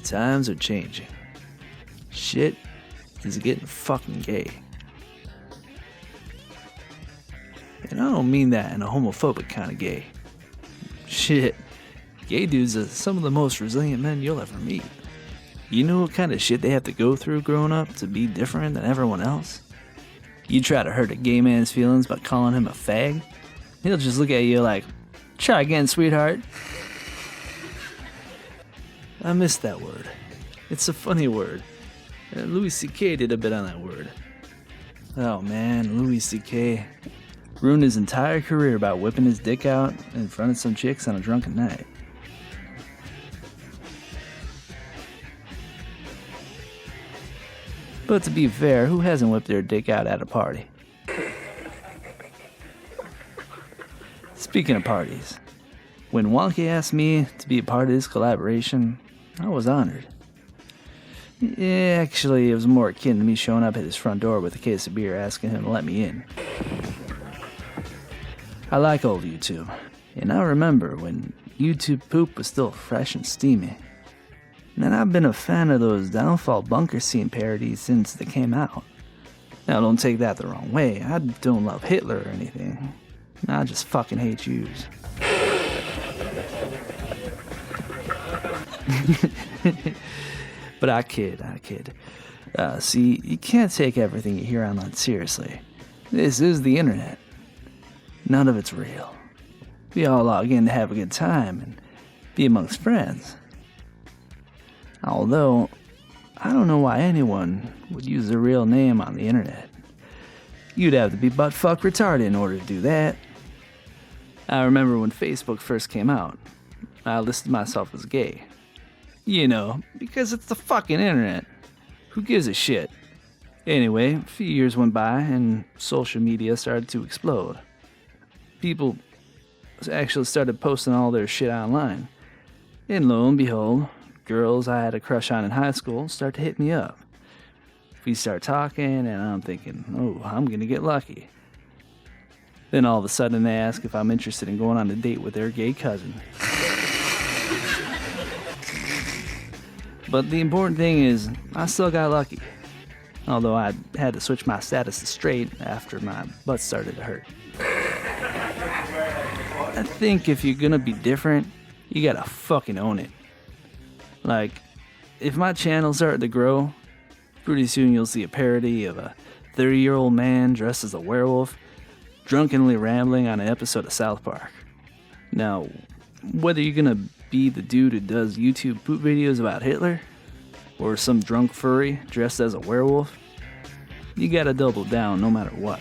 Times are changing. Shit is getting fucking gay. And I don't mean that in a homophobic kind of gay. Shit, gay dudes are some of the most resilient men you'll ever meet. You know what kind of shit they have to go through growing up to be different than everyone else? You try to hurt a gay man's feelings by calling him a fag, he'll just look at you like, try again, sweetheart. I missed that word. It's a funny word. Louis C.K. did a bit on that word. Oh man, Louis C.K. ruined his entire career by whipping his dick out in front of some chicks on a drunken night. But to be fair, who hasn't whipped their dick out at a party? Speaking of parties, when Wonky asked me to be a part of this collaboration, I was honored. Yeah, actually, it was more akin to me showing up at his front door with a case of beer asking him to let me in. I like old YouTube, and I remember when YouTube poop was still fresh and steamy. And I've been a fan of those Downfall bunker scene parodies since they came out. Now don't take that the wrong way, I don't love Hitler or anything. I just fucking hate Jews. But I kid. See, you can't take everything you hear online seriously. This is the internet. None of it's real. We all log in to have a good time and be amongst friends. Although, I don't know why anyone would use their real name on the internet. You'd have to be butt-fuck retarded in order to do that. I remember when Facebook first came out, I listed myself as gay. You know, because it's the fucking internet. Who gives a shit? Anyway, a few years went by and social media started to explode. People actually started posting all their shit online. And lo and behold, girls I had a crush on in high school start to hit me up. We start talking and I'm thinking, oh, I'm gonna get lucky. Then all of a sudden they ask if I'm interested in going on a date with their gay cousin. But the important thing is, I still got lucky. Although I had to switch my status to straight after my butt started to hurt. I think if you're gonna be different, you gotta fucking own it. Like, if my channel started to grow, pretty soon you'll see a parody of a 30-year-old man dressed as a werewolf, drunkenly rambling on an episode of South Park. Now, whether you're gonna be the dude who does YouTube poop videos about Hitler, or some drunk furry dressed as a werewolf, you gotta double down no matter what.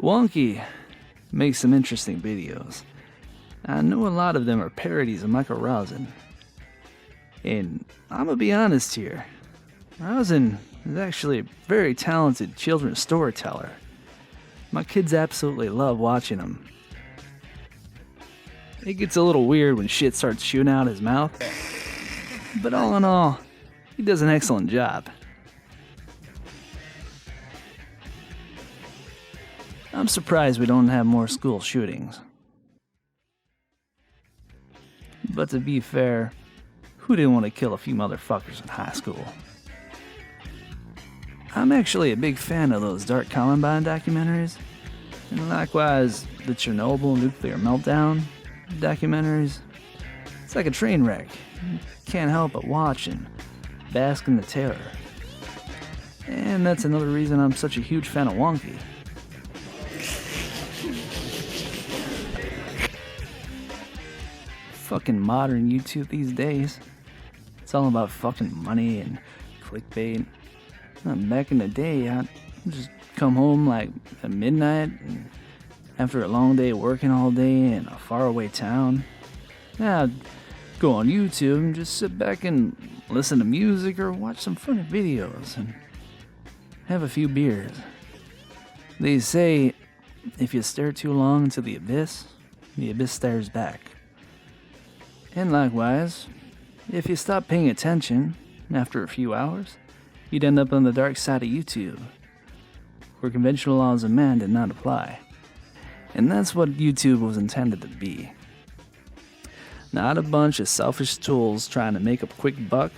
Wonky makes some interesting videos. I know a lot of them are parodies of Michael Rosen. And I'm gonna be honest here, Rosen is actually a very talented children's storyteller. My kids absolutely love watching him. It gets a little weird when shit starts shooting out his mouth, but all in all, he does an excellent job. I'm surprised we don't have more school shootings. But to be fair, who didn't want to kill a few motherfuckers in high school? I'm actually a big fan of those Dark Columbine documentaries, and likewise the Chernobyl nuclear meltdown documentaries. It's like a train wreck. You can't help but watch and bask in the terror. And that's another reason I'm such a huge fan of Wonky. Fucking modern YouTube these days. It's all about fucking money and clickbait. Back in the day, I'd just come home like at midnight and after a long day working all day in a faraway town. I'd go on YouTube and just sit back and listen to music or watch some funny videos and have a few beers. They say if you stare too long into the abyss stares back. And likewise, if you stop paying attention after a few hours, you'd end up on the dark side of YouTube, where conventional laws of man did not apply. And that's what YouTube was intended to be. Not a bunch of selfish tools trying to make a quick buck,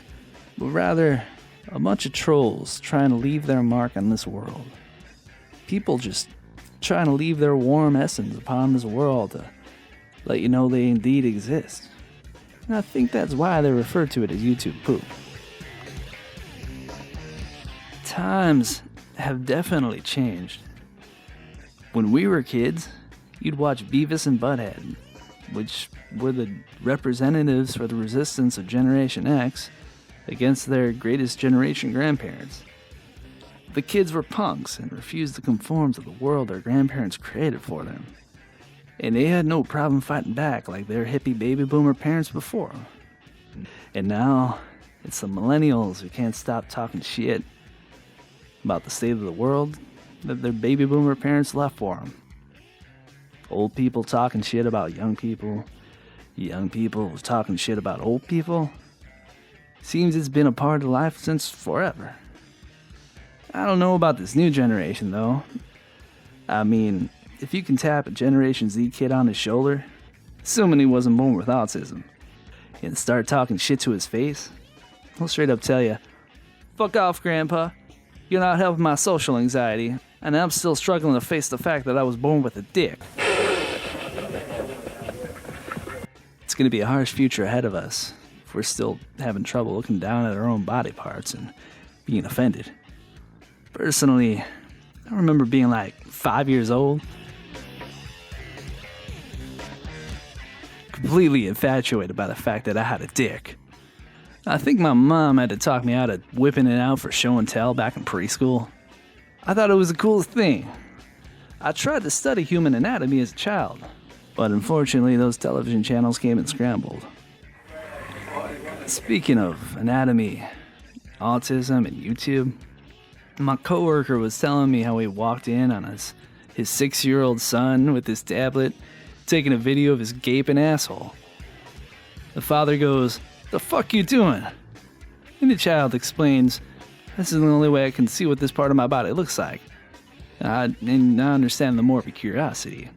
but rather a bunch of trolls trying to leave their mark on this world. People just trying to leave their warm essence upon this world to let you know they indeed exist. And I think that's why they refer to it as YouTube poop. Times have definitely changed. When we were kids, you'd watch Beavis and Butthead, which were the representatives for the resistance of Generation X against their greatest generation grandparents. The kids were punks and refused to conform to the world their grandparents created for them. And they had no problem fighting back like their hippie baby boomer parents before. And now, it's the millennials who can't stop talking shit about the state of the world that their baby boomer parents left for them. Old people talking shit about young people talking shit about old people. Seems it's been a part of life since forever. I don't know about this new generation though. I mean, if you can tap a Generation Z kid on his shoulder, assuming he wasn't born with autism, and start talking shit to his face, he'll straight up tell you, "Fuck off, Grandpa. You're not helping my social anxiety, and I'm still struggling to face the fact that I was born with a dick." It's going to be a harsh future ahead of us if we're still having trouble looking down at our own body parts and being offended. Personally, I remember being like 5 years old, completely infatuated by the fact that I had a dick. I think my mom had to talk me out of whipping it out for show and tell back in preschool. I thought it was the coolest thing. I tried to study human anatomy as a child, but unfortunately those television channels came and scrambled. Speaking of anatomy, autism, and YouTube, my coworker was telling me how he walked in on his 6-year-old son with his tablet, taking a video of his gaping asshole. The father goes, "The fuck you doing?" And the child explains, "This is the only way I can see what this part of my body looks like." And I understand the morbid curiosity.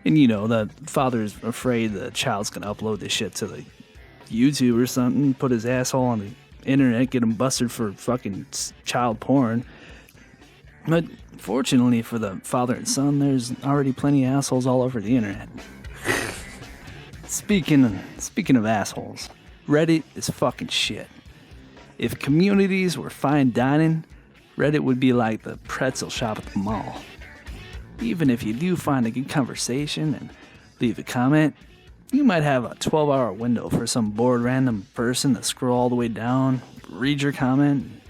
And you know, the father's afraid the child's gonna upload this shit to the YouTube or something, put his asshole on the internet, get him busted for fucking child porn. But fortunately for the father and son, there's already plenty of assholes all over the internet. Speaking of assholes, Reddit is fucking shit. If communities were fine dining, Reddit would be like the pretzel shop at the mall. Even if you do find a good conversation and leave a comment, you might have a 12-hour window for some bored random person to scroll all the way down, read your comment, and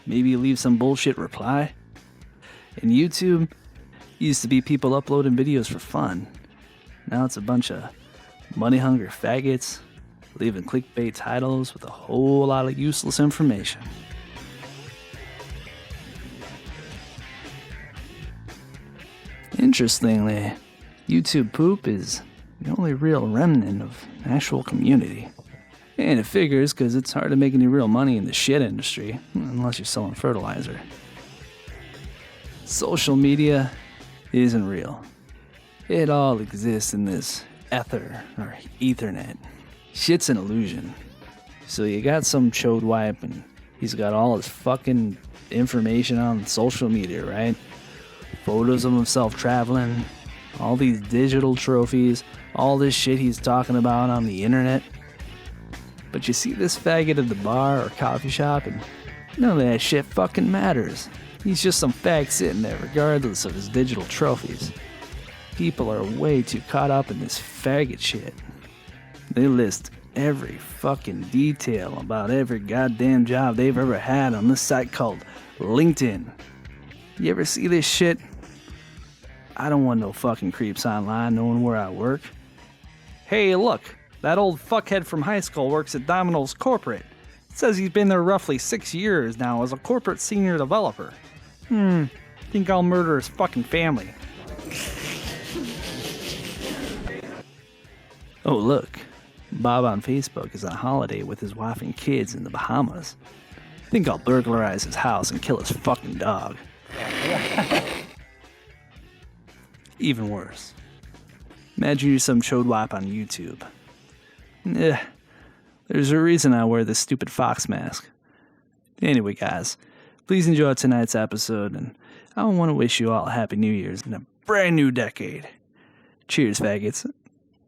maybe leave some bullshit reply. And YouTube used to be people uploading videos for fun. Now it's a bunch of money-hungry faggots leaving clickbait titles with a whole lot of useless information. Interestingly, YouTube poop is the only real remnant of actual community. And it figures because it's hard to make any real money in the shit industry, unless you're selling fertilizer. Social media isn't real. It all exists in this ether or ethernet. Shit's an illusion. So you got some chode wipe and he's got all his fucking information on social media, right? Photos of himself traveling, all these digital trophies, all this shit he's talking about on the internet. But you see this faggot at the bar or coffee shop and none of that shit fucking matters. He's just some fag sitting there regardless of his digital trophies. People are way too caught up in this faggot shit. They list every fucking detail about every goddamn job they've ever had on this site called LinkedIn. You ever see this shit? I don't want no fucking creeps online knowing where I work. Hey, look, that old fuckhead from high school works at Domino's Corporate. Says he's been there roughly 6 years now as a corporate senior developer. Think I'll murder his fucking family. Oh, look. Bob on Facebook is on holiday with his wife and kids in the Bahamas. think I'll burglarize his house and kill his fucking dog. Even worse. Imagine you're some chode-wop on YouTube. There's a reason I wear this stupid fox mask. Anyway, guys, please enjoy tonight's episode, and I want to wish you all a Happy New Year's and a brand new decade. Cheers, faggots.